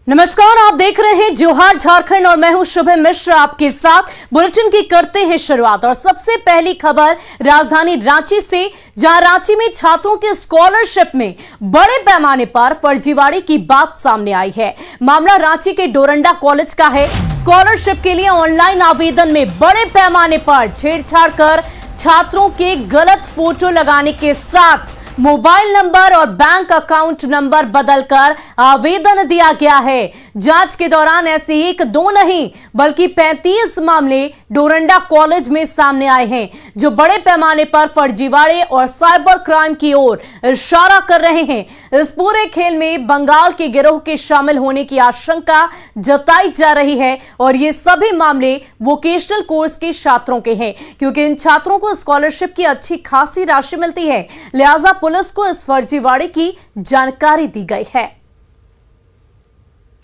नमस्कार, आप देख रहे हैं जोहार झारखंड और मैं हूं शुभम मिश्र आपके साथ। बुलेटिन की करते हैं शुरुआत और सबसे पहली खबर राजधानी रांची से, जहां रांची में छात्रों के स्कॉलरशिप में बड़े पैमाने पर फर्जीवाड़े की बात सामने आई है। मामला रांची के डोरंडा कॉलेज का है। स्कॉलरशिप के लिए ऑनलाइन आवेदन में बड़े पैमाने पर छेड़छाड़ कर छात्रों के गलत फोटो लगाने के साथ मोबाइल नंबर और बैंक अकाउंट नंबर बदलकर आवेदन दिया गया है। जांच के दौरान ऐसे एक दो नहीं बल्कि 35 मामले डोरंडा कॉलेज में सामने आए हैं, जो बड़े पैमाने पर फर्जीवाड़े और साइबर क्राइम की ओर इशारा कर रहे हैं। इस पूरे खेल में बंगाल के गिरोह के शामिल होने की आशंका जताई जा रही है और ये सभी मामले वोकेशनल कोर्स के छात्रों के हैं, क्योंकि इन छात्रों को स्कॉलरशिप की अच्छी खासी राशि मिलती है। लिहाजा पुलिस को इस फर्जीवाड़े की जानकारी दी गई है।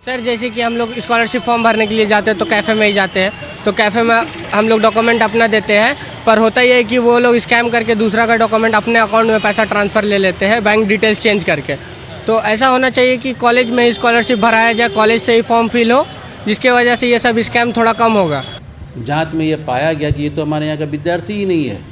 सर, जैसे कि हम लोग स्कॉलरशिप फॉर्म भरने के लिए जाते हैं तो कैफ़े में ही जाते हैं, तो कैफ़े में हम लोग डॉक्यूमेंट अपना देते हैं, पर होता ही है कि वो लोग स्कैम करके दूसरा का डॉक्यूमेंट अपने अकाउंट में पैसा ट्रांसफ़र ले लेते हैं, बैंक डिटेल्स चेंज करके। तो ऐसा होना चाहिए कि कॉलेज में ही स्कॉलरशिप भराया जाए, कॉलेज से ही फॉर्म फिल हो, जिसकी वजह से ये सब स्कैम थोड़ा कम होगा। जाँच में ये पाया गया कि ये तो हमारे यहाँ का विद्यार्थी ही नहीं है,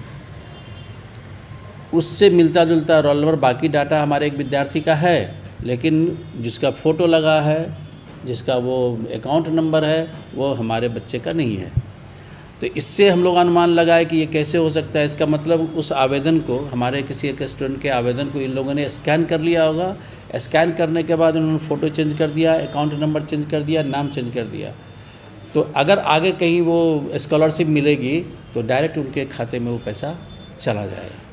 उससे मिलता जुलता रोल नंबर बाकी डाटा हमारे एक विद्यार्थी का है, लेकिन जिसका फ़ोटो लगा है, जिसका वो अकाउंट नंबर है, वो हमारे बच्चे का नहीं है। तो इससे हम लोग अनुमान लगाए कि ये कैसे हो सकता है। इसका मतलब उस आवेदन को, हमारे किसी एक स्टूडेंट के आवेदन को इन लोगों ने स्कैन कर लिया होगा। स्कैन करने के बाद उन्होंने फ़ोटो चेंज कर दिया, अकाउंट नंबर चेंज कर दिया, नाम चेंज कर दिया। तो अगर आगे कहीं वो स्कॉलरशिप मिलेगी तो डायरेक्ट उनके खाते में वो पैसा चला जाएगा।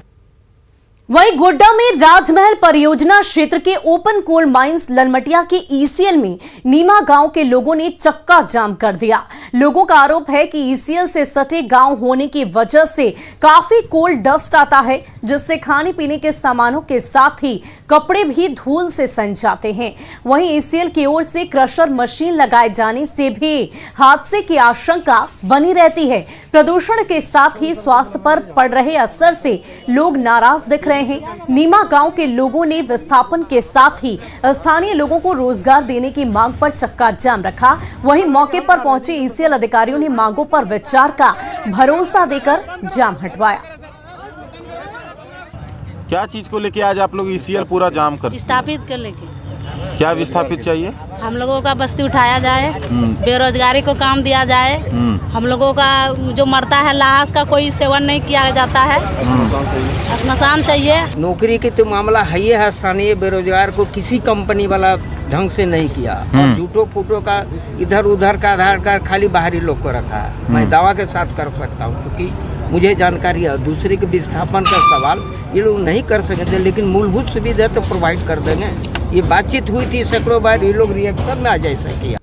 वहीं गोड्डा में राजमहल परियोजना क्षेत्र के ओपन कोल माइंस ललमटिया के ईसीएल में नीमा गांव के लोगों ने चक्का जाम कर दिया। लोगों का आरोप है कि ईसीएल से सटे गांव होने की वजह से काफी कोल डस्ट आता है, जिससे खाने पीने के सामानों के साथ ही कपड़े भी धूल से सन जाते हैं। वहीं ईसीएल की ओर से क्रशर मशीन लगाए जाने से भी हादसे की आशंका बनी रहती है। प्रदूषण के साथ ही स्वास्थ्य पर पड़ रहे असर से लोग नाराज दिख रहे हैं। नीमा गांव के लोगों ने विस्थापन के साथ ही स्थानीय लोगों को रोजगार देने की मांग पर चक्का जाम रखा। वहीं मौके पर पहुंचे ईसीएल अधिकारियों ने मांगों पर विचार का भरोसा देकर जाम हटवाया। क्या चीज को लेके आज आप लोग ईसीएल पूरा जाम कर विस्थापित कर लेके? क्या विस्थापित चाहिए? हम लोगों का बस्ती उठाया जाए, बेरोजगारी को काम दिया जाए, हम लोगों का जो मरता है लाश का कोई सेवन नहीं किया जाता है, श्मशान चाहिए। नौकरी की तो मामला है ही है। स्थानीय बेरोजगार को किसी कंपनी वाला ढंग से नहीं किया, झूठो फूटो का इधर उधर का आधार कार्ड खाली बाहरी लोग को रखा है। मैं दावा के साथ कर सकता हूँ, क्योंकि मुझे जानकारी है। दूसरे के विस्थापन का सवाल ये लोग नहीं कर सकते, लेकिन मूलभूत सुविधा तो प्रोवाइड कर देंगे। ये बातचीत हुई थी सैकड़ों बार, ये लोग रिएक्शन में आ जैसा किया।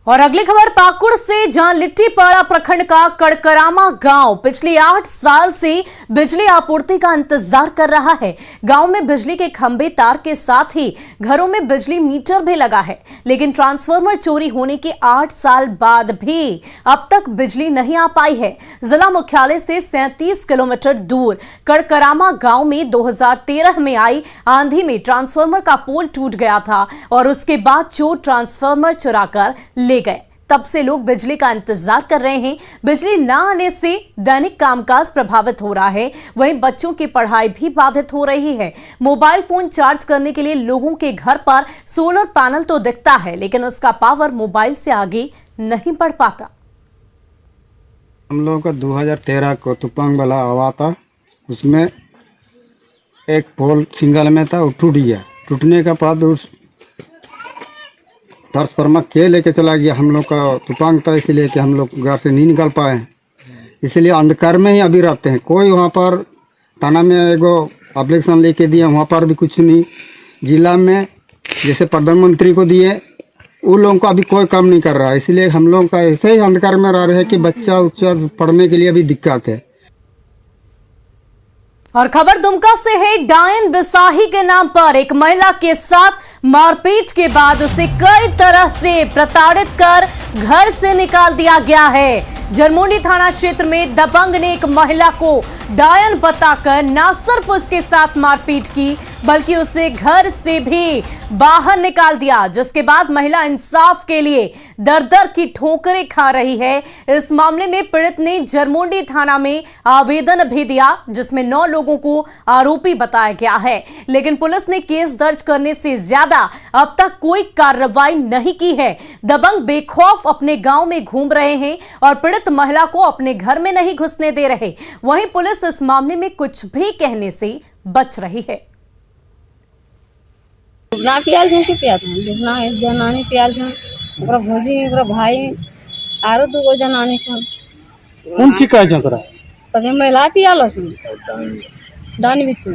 और अगली खबर पाकुड़ से, जहां लिट्टीपाड़ा प्रखंड का कड़करामा गांव पिछले 8 साल से बिजली आपूर्ति का इंतजार कर रहा है। गांव में बिजली के खंभे, तार के साथ ही घरों में बिजली मीटर भी लगा है, लेकिन ट्रांसफार्मर चोरी होने के 8 साल बाद भी अब तक बिजली नहीं आ पाई है। जिला मुख्यालय से 37 किलोमीटर दूर कड़करामा गांव में 2013 में आई आंधी में ट्रांसफार्मर का पोल टूट गया था और उसके बाद चोर ट्रांसफार्मर चुराकर ले गए। तब से लोग बिजली का इंतजार कर रहे हैं। बिजली न आने से दैनिक कामकाज प्रभावित हो रहा है, वहीं बच्चों की पढ़ाई भी बाधित हो रही है। मोबाइल फोन चार्ज करने के लिए लोगों के घर पर सोलर पैनल तो दिखता है, लेकिन उसका पावर मोबाइल से आगे नहीं बढ़ पाता। हम लोगों का 2013 को तूफान वाला हवा था, उसमें एक पोल सिंगल में था, वो टूट गया। टूटने का बाद उस ट्रांसफार्मर के लेके चला गया। हम लोग का तूफान था, इसीलिए कि हम लोग घर से नहीं निकल पाए, इसलिए अंधकार में ही अभी रहते हैं। कोई वहाँ पर थाना में एगो एप्लीकेशन लेके दिए, वहाँ पर भी कुछ नहीं। जिला में जैसे प्रधानमंत्री को दिए, उन लोगों को अभी कोई काम नहीं कर रहा है, इसलिए हम लोग का ऐसे ही अंधकार में रह रहे हैं कि बच्चा उच्चा पढ़ने के लिए भी दिक्कत है। और खबर दुमका से है। डायन बिसाही के नाम पर एक महिला के साथ मारपीट के बाद उसे कई तरह से प्रताड़ित कर घर से निकाल दिया गया है। जरमुंडी थाना क्षेत्र में दबंग ने एक महिला को डायन बताकर न सिर्फ उसके साथ मारपीट की, बल्कि उसे घर से भी बाहर निकाल दिया, जिसके बाद महिला इंसाफ के लिए दर-दर की ठोकरें खा रही है। इस मामले में पीड़ित ने जरमुंडी थाना में आवेदन भी दिया, जिसमें 9 लोगों को आरोपी बताया गया है, लेकिन पुलिस ने केस दर्ज करने से ज्यादा अब तक कोई कार्रवाई नहीं की है। दबंग बेखौफ अपने गांव में घूम रहे हैं और पीड़ित महिला को अपने घर में नहीं घुसने दे रहे। वहीं पुलिस इस मामले में कुछ भी कहने से बच रही है। दुबना पियाल छन के पियात हन दुबना एक जनानी पियाल छन ओकरा भौजी ओकरा भाई आरो दूगो जनानी छन कौन चीज का जंतरा सभी महिला पियाल छन डान भी छन।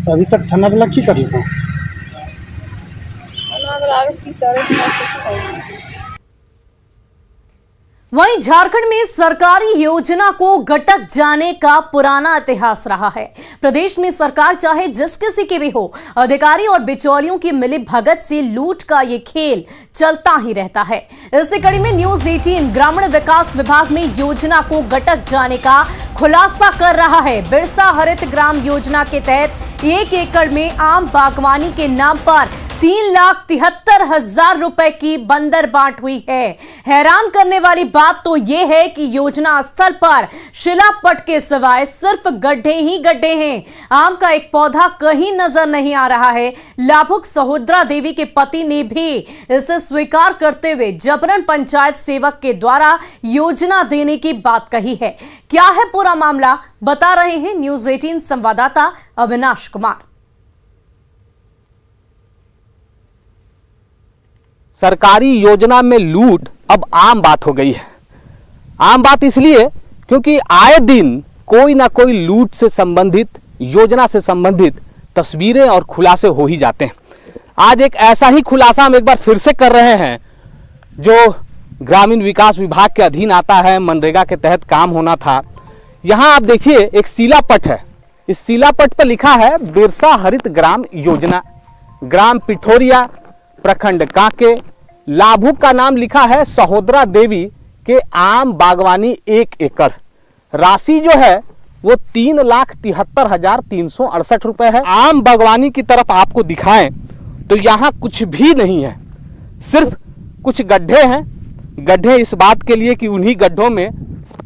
अभी तक थाना वाला की कर लेता वहीं झारखंड में सरकारी योजना को गटक जाने का पुराना इतिहास रहा है। प्रदेश में सरकार चाहे जिस किसी की भी हो, अधिकारी और बिचौलियों की मिली भगत से लूट का ये खेल चलता ही रहता है। इसी कड़ी में न्यूज 18 ग्रामीण विकास विभाग में योजना को गटक जाने का खुलासा कर रहा है। बिरसा हरित ग्राम योजना के तहत 1 एकड़ में आम बागवानी के नाम पर 3,73,000 रुपए की बंदर बांट हुई है। हैरान करने वाली बात तो यह है कि योजना स्थल पर शिलापट के सिवाय सिर्फ गड्ढे ही गड्ढे हैं। आम का एक पौधा कहीं नजर नहीं आ रहा है। लाभुक सहोदरा देवी के पति ने भी इसे स्वीकार करते हुए जबरन पंचायत सेवक के द्वारा योजना देने की बात कही है। क्या है पूरा मामला, बता रहे हैं न्यूज 18 संवाददाता अविनाश कुमार। सरकारी योजना में लूट अब आम बात हो गई है। आम बात इसलिए क्योंकि आए दिन कोई ना कोई लूट से संबंधित, योजना से संबंधित तस्वीरें और खुलासे हो ही जाते हैं। आज एक ऐसा ही खुलासा हम एक बार फिर से कर रहे हैं जो ग्रामीण विकास विभाग के अधीन आता है, मनरेगा के तहत काम होना था। यहाँ आप देखिए एक शिलापट है। इस शिलापट पर लिखा है बिरसा हरित ग्राम योजना, ग्राम पिठोरिया, प्रखंड कांके। लाभुक का नाम लिखा है सहोदरा देवी के आम बागवानी 1 एकड़। राशि जो है वो 3,73,368 रुपए है। आम बागवानी की तरफ आपको दिखाएं तो यहाँ कुछ भी नहीं है, सिर्फ कुछ गड्ढे हैं। गड्ढे इस बात के लिए कि उन्हीं गड्ढों में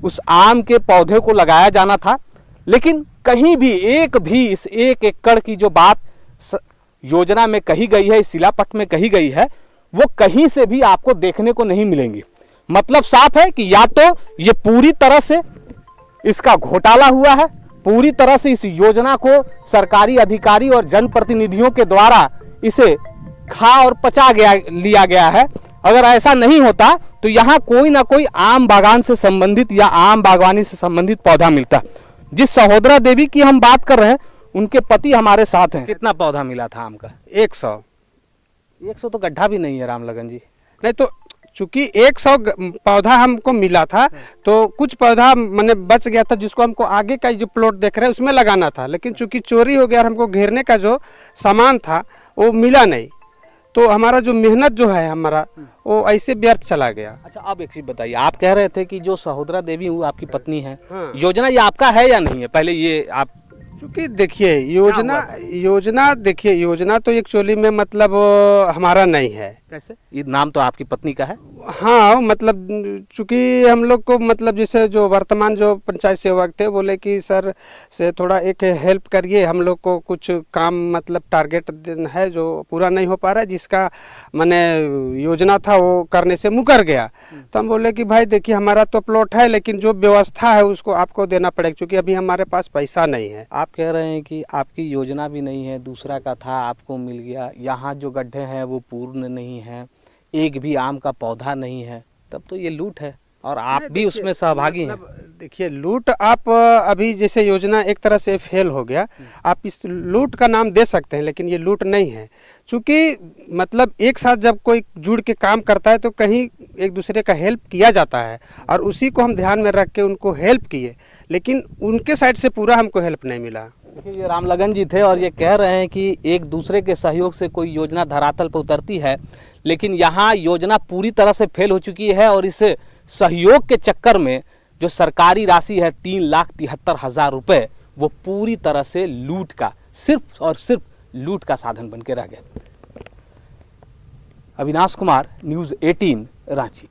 उस आम के पौधे को लगाया जाना था, लेकिन कहीं भी एक भी इस 1 एकड़ की जो बात योजना में कही गई है, इस शिलापट में कही गई है, वो कहीं से भी आपको देखने को नहीं मिलेंगी। मतलब साफ है कि या तो ये पूरी तरह से इसका घोटाला हुआ है, पूरी तरह से इस योजना को सरकारी अधिकारी और जनप्रतिनिधियों के द्वारा इसे खा और पचा लिया गया है। अगर ऐसा नहीं होता तो यहाँ कोई ना कोई आम बागान से संबंधित या आम बागवानी से संबंधित पौधा मिलता। जिस सहोदरा देवी की हम बात कर रहे हैं, उनके पति हमारे साथ हैं। कितना पौधा मिला था आम का? 100 तो गड्ढा भी नहीं है रामलगन जी। नहीं तो चूंकि 100 पौधा हमको मिला था तो कुछ पौधा मैंने बच गया था, जिसको हमको आगे का जो प्लॉट देख रहे हैं उसमें लगाना था, लेकिन चूंकि चोरी हो गया और हमको घेरने का जो सामान था वो मिला नहीं, तो हमारा जो मेहनत जो है हमारा वो ऐसे व्यर्थ चला गया। अच्छा, आप एक चीज बताइए, आप कह रहे थे कि जो सहोदरा देवी वो आपकी पत्नी है। हाँ। योजना ये आपका है या नहीं है? पहले ये आप क्योंकि देखिए योजना तो एक्चुअली में मतलब हमारा नहीं है। कैसे? ये नाम तो आपकी पत्नी का है। हाँ, मतलब चूंकि हम लोग को मतलब जैसे जो वर्तमान जो पंचायत सेवक थे बोले कि सर से थोड़ा एक हेल्प करिए, हम लोग को कुछ काम मतलब टारगेट है जो पूरा नहीं हो पा रहा है, जिसका मैंने योजना था वो करने से मुकर गया। तो हम बोले कि भाई देखिए हमारा तो प्लॉट है, लेकिन जो व्यवस्था है उसको आपको देना पड़ेगा, क्योंकि अभी हमारे पास पैसा नहीं है। आप कह रहे हैं कि आपकी योजना भी नहीं है, दूसरा का था आपको मिल गया, यहाँ जो गड्ढे हैं वो पूर्ण नहीं है, एक भी आम का पौधा नहीं है, तब तो ये लूट है और आप भी उसमें सहभागी हैं। देखिए लूट, आप अभी जैसे योजना एक तरह से फेल हो गया, आप इस लूट का नाम दे सकते हैं, लेकिन ये लूट नहीं है। चूँकि मतलब एक साथ जब कोई जुड़ के काम करता है तो कहीं एक दूसरे का हेल्प किया जाता है, और उसी को हम ध्यान में रख के उनको हेल्प किए, लेकिन उनके साइड से पूरा हमको हेल्प नहीं मिला। देखिए ये रामलगन जी थे और ये कह रहे हैं कि एक दूसरे के सहयोग से कोई योजना धरातल पर उतरती है, लेकिन यहाँ योजना पूरी तरह से फेल हो चुकी है और इस सहयोग के चक्कर में जो सरकारी राशि है 3,73,000 रुपये, वो पूरी तरह से लूट का सिर्फ और सिर्फ लूट का साधन बन के रह गए। अविनाश कुमार, न्यूज़ 18, रांची।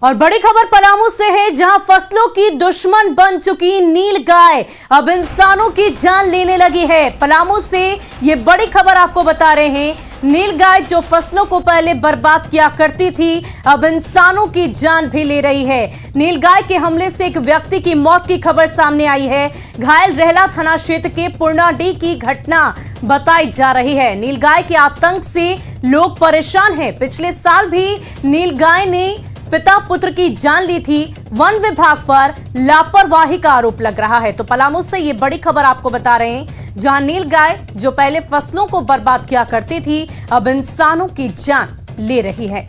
और बड़ी खबर पलामू से है, जहां फसलों की दुश्मन बन चुकी नील गाय अब इंसानों की जान लेने लगी है। पलामू से ये बड़ी खबर आपको बता रहे हैं। नील गाय जो फसलों को पहले बर्बाद किया करती थी, अब इंसानों की जान भी ले रही है। नील गाय के हमले से एक व्यक्ति की मौत की खबर सामने आई है। घायल रहला थाना क्षेत्र के पूर्णाडीह की घटना बताई जा रही है। नील गाय के आतंक से लोग परेशान हैं। पिछले साल भी नील गाय ने पिता पुत्र की जान ली थी। वन विभाग पर लापरवाही का आरोप लग रहा है। तो पलामू से ये बड़ी खबर आपको बता रहे हैं, जहां नील गाय जो पहले फसलों को बर्बाद किया करती थी, अब इंसानों की जान ले रही है।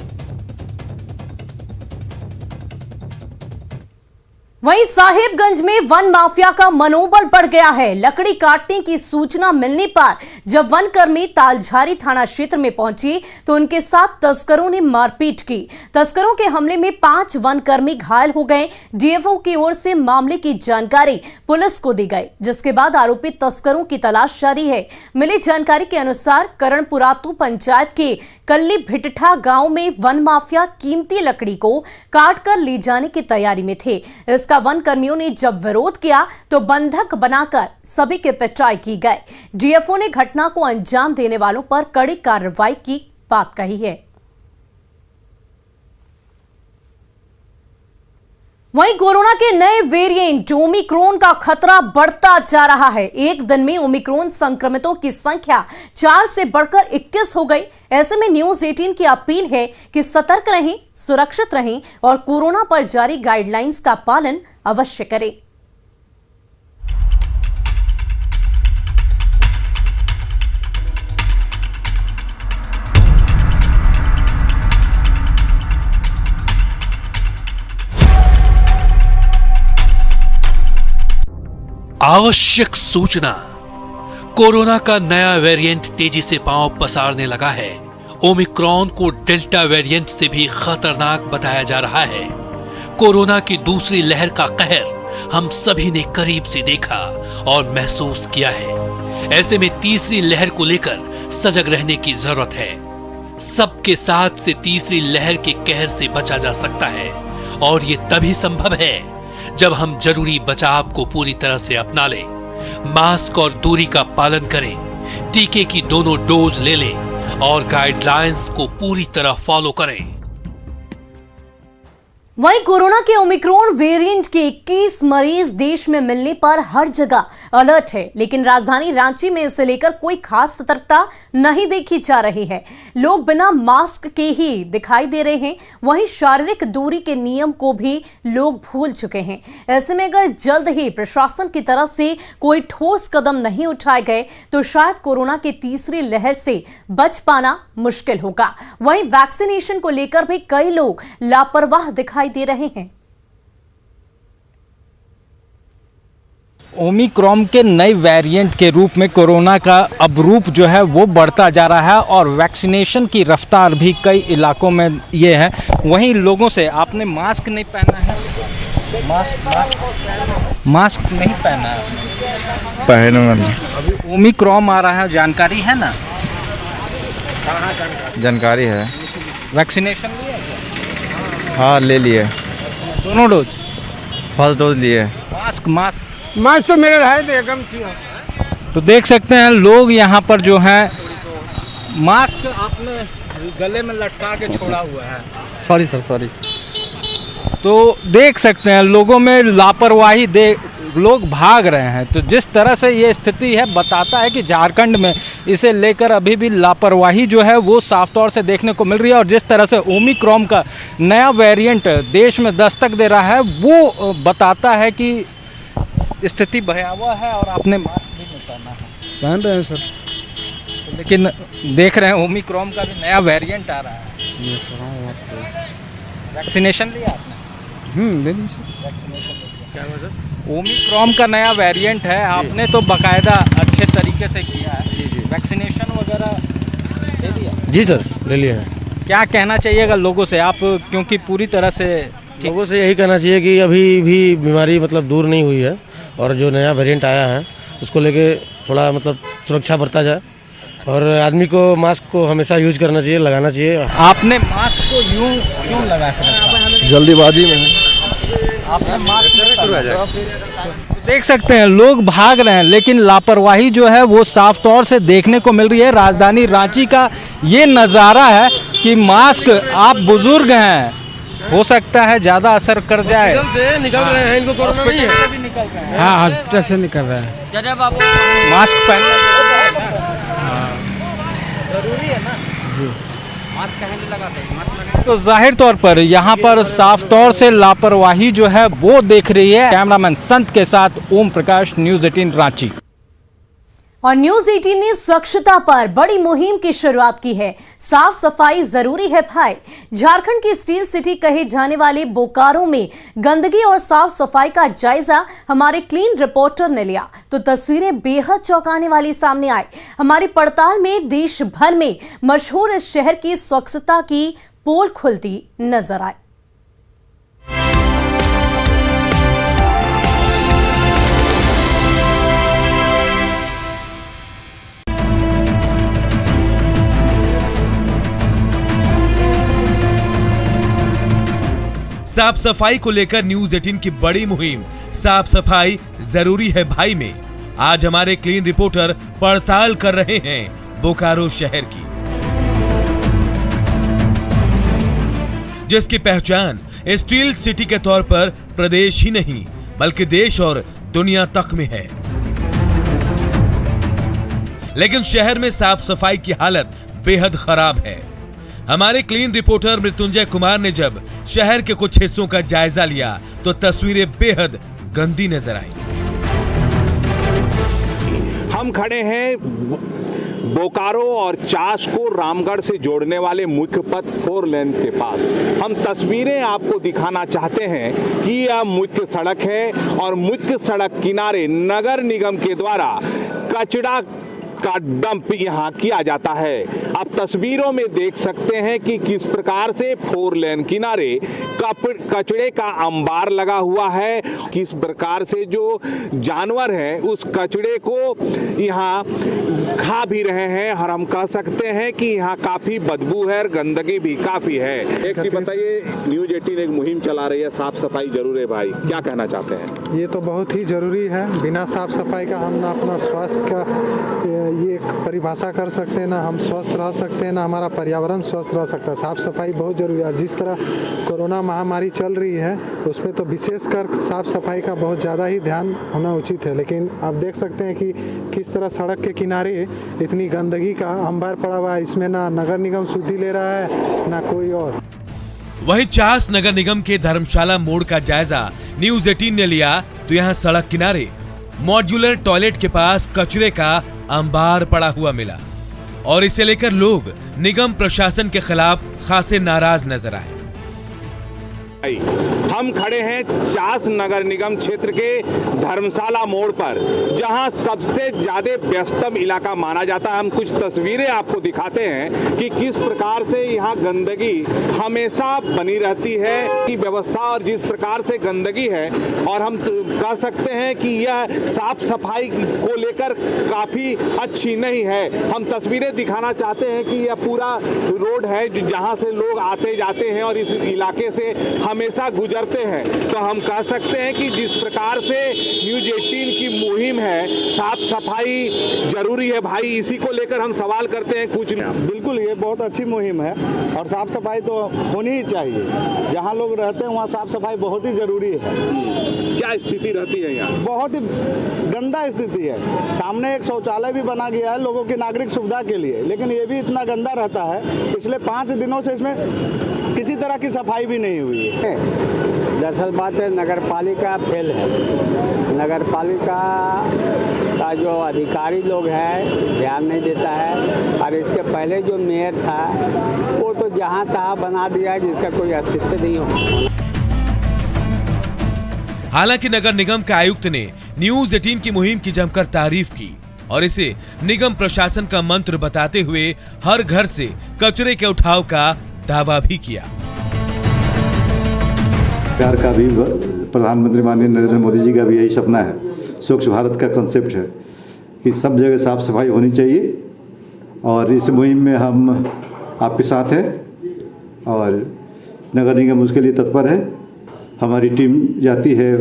वहीं साहिबगंज में वन माफिया का मनोबल बढ़ गया है। लकड़ी काटने की सूचना मिलने पर जब वन कर्मी तालझारी थाना क्षेत्र में पहुंचे तो उनके साथ तस्करों ने मारपीट की। तस्करों के हमले में 5 वन कर्मी घायल हो गए। डीएफओ की ओर से मामले की जानकारी पुलिस को दी गई, जिसके बाद आरोपित तस्करों की तलाश जारी है। मिली जानकारी के अनुसार करणपुरातू पंचायत के कल्ली भिटठा गांव में वन माफिया कीमती लकड़ी को काटकर ले जाने की तैयारी में थे। इसका वन कर्मियों ने जब विरोध किया तो बंधक बनाकर सभी की पिटाई की गई। डीएफओ ने घटना को अंजाम देने वालों पर कड़ी कार्रवाई की बात कही है। वहीं कोरोना के नए वेरिएंट ओमिक्रॉन का खतरा बढ़ता जा रहा है। एक दिन में ओमिक्रॉन संक्रमितों की संख्या 4 से बढ़कर 21 हो गई। ऐसे में न्यूज़ 18 की अपील है कि सतर्क रहें, सुरक्षित रहें और कोरोना पर जारी गाइडलाइंस का पालन अवश्य करें। आवश्यक सूचना, कोरोना का नया वेरिएंट तेजी से पांव पसारने लगा है। ओमिक्रॉन को डेल्टा वेरिएंट से भी खतरनाक बताया जा रहा है। कोरोना की दूसरी लहर का कहर हम सभी ने करीब से देखा और महसूस किया है। ऐसे में तीसरी लहर को लेकर सजग रहने की जरूरत है। सबके साथ से तीसरी लहर के कहर से बचा जा सकता है और ये तभी संभव है जब हम जरूरी बचाव को पूरी तरह से अपना लें, मास्क और दूरी का पालन करें, टीके की दोनों डोज ले लें और गाइडलाइंस को पूरी तरह फॉलो करें। वहीं कोरोना के ओमिक्रॉन वेरिएंट के 21 मरीज देश में मिलने पर हर जगह अलर्ट है, लेकिन राजधानी रांची में इसे लेकर कोई खास सतर्कता नहीं देखी जा रही है। लोग बिना मास्क के ही दिखाई दे रहे हैं। वहीं शारीरिक दूरी के नियम को भी लोग भूल चुके हैं। ऐसे में अगर जल्द ही प्रशासन की तरफ से कोई ठोस कदम नहीं उठाए गए तो शायद कोरोना की तीसरी लहर से बच पाना मुश्किल होगा। वहीं वैक्सीनेशन को लेकर भी कई लोग लापरवाह दिखाई दे रहे हैं। ओमिक्रॉन के नए वेरिएंट के रूप में कोरोना का अब रूप जो है वो बढ़ता जा रहा है और वैक्सीनेशन की रफ्तार भी कई इलाकों में ये है। वहीं लोगों से आपने मास्क नहीं पहना है, मास्क नहीं पहना है, पहनूंगा। अभी ओमिक्रॉन आ रहा है, जानकारी है ना? जानकारी है। वैक्सीनेशन लिया? हाँ ले लिए, दोनों डोज, फर्स्ट डोज लिए। मास्क तो मेरे है तो एकदम। तो देख सकते हैं लोग यहाँ पर जो है मास्क आपने गले में लटका के छोड़ा हुआ है। Sorry sir, sorry. तो देख सकते हैं लोगों में लापरवाही लोग भाग रहे हैं। तो जिस तरह से ये स्थिति है बताता है कि झारखंड में इसे लेकर अभी भी लापरवाही जो है वो साफ तौर से देखने को मिल रही है। और जिस तरह से ओमिक्रॉन का नया वेरिएंट देश में दस्तक दे रहा है वो बताता है कि स्थिति भयावह है और आपने मास्क भी नहीं पहना है। पहन रहे हैं सर, लेकिन देख रहे हैं ओमिक्रॉन का भी नया वेरिएंट आ रहा है। ये सर वैक्सीनेशन लिया आपने? ले ली सर। वैक्सीनेशन क्या हुआ सर? ओमिक्रॉन का नया वेरिएंट है, आपने तो बाकायदा अच्छे तरीके से किया है। जी जी। वैक्सीनेशन वगैरह ले लिया? जी सर, ले लिया है। क्या कहना चाहिएगा लोगों से आप, क्योंकि पूरी तरह से लोगों से यही कहना चाहिए कि अभी भी बीमारी मतलब दूर नहीं हुई है और जो नया वेरिएंट आया है उसको लेके थोड़ा मतलब सुरक्षा बरता जाए और आदमी को मास्क को हमेशा यूज करना चाहिए, लगाना चाहिए। आपने मास्क को यूं क्यों लगा के रखा? जल्दीबाजी में आपने मास्क देख सकते हैं लोग भाग रहे हैं, लेकिन लापरवाही जो है वो साफ तौर से देखने को मिल रही है। राजधानी रांची का ये नज़ारा है कि मास्क, आप बुजुर्ग हैं, हो सकता है ज़्यादा असर कर जाए। से निकल रहे हैं, इनको कोरोना नहीं है। हाँ, हॉस्पिटल से निकल रहे हैं। मास्क पहनना जरूरी है ना जी। मास्क कहने लगाते हैं, तो जाहिर तौर पर यहाँ पर साफ तौर से लापरवाही जो है वो देख रही है। कैमरामैन संत के साथ ओम प्रकाश, न्यूज़ 18 रांची। और न्यूज 18 ने स्वच्छता पर बड़ी मुहिम की शुरुआत की है। साफ सफाई जरूरी है भाई। झारखंड की स्टील सिटी कहे जाने वाले बोकारो में गंदगी और साफ सफाई का जायजा हमारे क्लीन रिपोर्टर ने लिया तो तस्वीरें बेहद चौंकाने वाली सामने आई। हमारी पड़ताल में देश भर में मशहूर इस शहर की स्वच्छता की पोल खुलती नजर आई। साफ सफाई को लेकर न्यूज 18 की बड़ी मुहिम साफ सफाई जरूरी है भाई में आज हमारे क्लीन रिपोर्टर पड़ताल कर रहे हैं बोकारो शहर की, जिसकी पहचान स्टील सिटी के तौर पर प्रदेश ही नहीं बल्कि देश और दुनिया तक में है। लेकिन शहर में साफ सफाई की हालत बेहद खराब है। हमारे क्लीन रिपोर्टर मृत्युंजय कुमार ने जब शहर के कुछ हिस्सों का जायजा लिया तो तस्वीरें बेहद गंदी नजर आई। हम खड़े हैं बोकारो और चास को रामगढ़ से जोड़ने वाले मुख्य पथ 4 लेन के पास। हम तस्वीरें आपको दिखाना चाहते हैं कि यह मुख्य सड़क है और मुख्य सड़क किनारे नगर निगम के द्वारा कचरा का डंप यहाँ किया जाता है। आप तस्वीरों में देख सकते हैं कि किस प्रकार से 4 लेन किनारे कचरे का अंबार लगा हुआ है, किस प्रकार से जो जानवर हैं उस कचरे को यहाँ खा भी रहे हैं और हम कह सकते हैं कि यहाँ काफी बदबू है और गंदगी भी काफी है। एक चीज बताइए, न्यूज 18 एक मुहिम चला रही है साफ सफाई जरूर है भाई, क्या कहना चाहते हैं? ये तो बहुत ही जरूरी है। बिना साफ सफाई का हम ना अपना स्वास्थ्य का ये एक परिभाषा कर सकते हैं, ना हम स्वस्थ रह सकते हैं, ना हमारा पर्यावरण स्वस्थ रह सकता है। साफ सफाई बहुत जरूरी है और जिस तरह कोरोना महामारी चल रही है उसमें तो विशेषकर साफ सफाई का बहुत ज़्यादा ही ध्यान होना उचित है। लेकिन आप देख सकते हैं कि किस तरह सड़क के किनारे इतनी गंदगी का अंबार पड़ा हुआ है, इसमें ना नगर निगम शुद्धि ले रहा है ना कोई और। वहीं चास नगर निगम के धर्मशाला मोड़ का जायजा न्यूज 18 ने लिया तो यहाँ सड़क किनारे मॉड्यूलर टॉयलेट के पास कचरे का अंबार पड़ा हुआ मिला और इसे लेकर लोग निगम प्रशासन के खिलाफ खासे नाराज नजर आए। हम खड़े हैं चास नगर निगम क्षेत्र के धर्मशाला मोड़ पर, जहां सबसे ज्यादा व्यस्तम इलाका माना जाता है। हम कुछ तस्वीरें आपको दिखाते हैं कि किस प्रकार से यहां गंदगी हमेशा बनी रहती है की व्यवस्था और जिस प्रकार से गंदगी है, और हम कह सकते हैं कि यह साफ सफाई को लेकर काफी अच्छी नहीं है। हम तस्वीरें दिखाना चाहते हैं कि यह पूरा रोड है जहां से लोग आते जाते हैं और इस इलाके से हमेशा गुजरते हैं। तो हम कह सकते हैं कि जिस प्रकार से न्यूज 18 की मुहिम है साफ सफाई जरूरी है भाई, इसी को लेकर हम सवाल करते हैं कुछ। बिल्कुल ये बहुत अच्छी मुहिम है और साफ सफाई तो होनी ही चाहिए। जहाँ लोग रहते हैं वहाँ साफ सफाई बहुत ही जरूरी है। क्या स्थिति रहती है यहाँ? बहुत ही गंदा स्थिति है। सामने एक शौचालय भी बना गया है लोगों की नागरिक सुविधा के लिए, लेकिन ये भी इतना गंदा रहता है। पिछले 5 दिनों से इसमें किसी तरह की सफाई भी नहीं हुई है। दरअसल बात है नगर पालिका फेल है। नगर पालिका का जो अधिकारी लोग हैं ध्यान नहीं देता है और इसके पहले जो मेयर था वो तो जहाँ तहाँ बना दिया जिसका कोई अस्तित्व नहीं हो। हालांकि नगर निगम के आयुक्त ने न्यूज 18 की मुहिम की जमकर तारीफ की और इसे निगम प्रशासन का मंत्र बताते हुए हर घर से कचरे के उठाव का दावा भी किया। सरकार का भी, प्रधानमंत्री माननीय नरेंद्र मोदी जी का भी यही सपना है, स्वच्छ भारत का कंसेप्ट है कि सब जगह साफ़ सफाई होनी चाहिए और इस मुहिम में हम आपके साथ हैं और नगर निगम उसके लिए तत्पर है। हमारी टीम जाती है,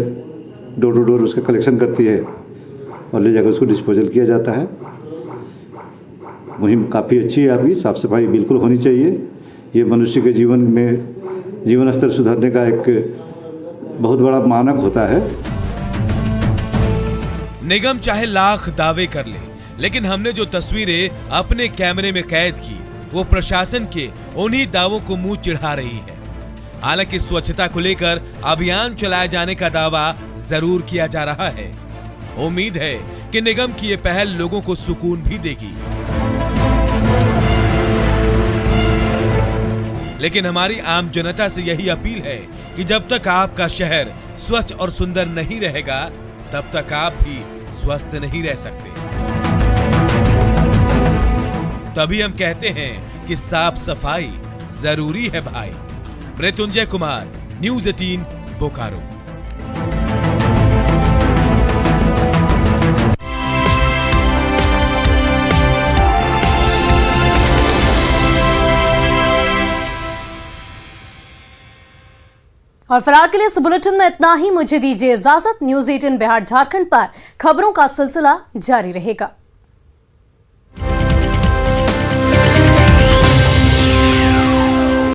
डोर टू डोर उसका कलेक्शन करती है और ले जाकर उसको डिस्पोजल किया जाता है। मुहिम काफ़ी अच्छी है आपकी, साफ़ सफाई बिल्कुल होनी चाहिए। ये मनुष्य के जीवन में जीवन स्तर सुधारने का एक बहुत बड़ा मानक होता है। निगम चाहे लाख दावे कर ले, लेकिन हमने जो तस्वीरें अपने कैमरे में कैद की वो प्रशासन के उन्हीं दावों को मुंह चिढ़ा रही है। हालांकि स्वच्छता को लेकर अभियान चलाए जाने का दावा जरूर किया जा रहा है। उम्मीद है कि निगम की ये पहल लोगों को सुकून भी देगी। लेकिन हमारी आम जनता से यही अपील है कि जब तक आपका शहर स्वच्छ और सुंदर नहीं रहेगा तब तक आप भी स्वस्थ नहीं रह सकते। तभी हम कहते हैं कि साफ सफाई जरूरी है भाई। मृत्युंजय कुमार, न्यूज़ 18 बोकारो। और फिलहाल के लिए इस बुलेटिन में इतना ही। मुझे दीजिए इजाजत। न्यूज़ 18 बिहार झारखंड पर खबरों का सिलसिला जारी रहेगा।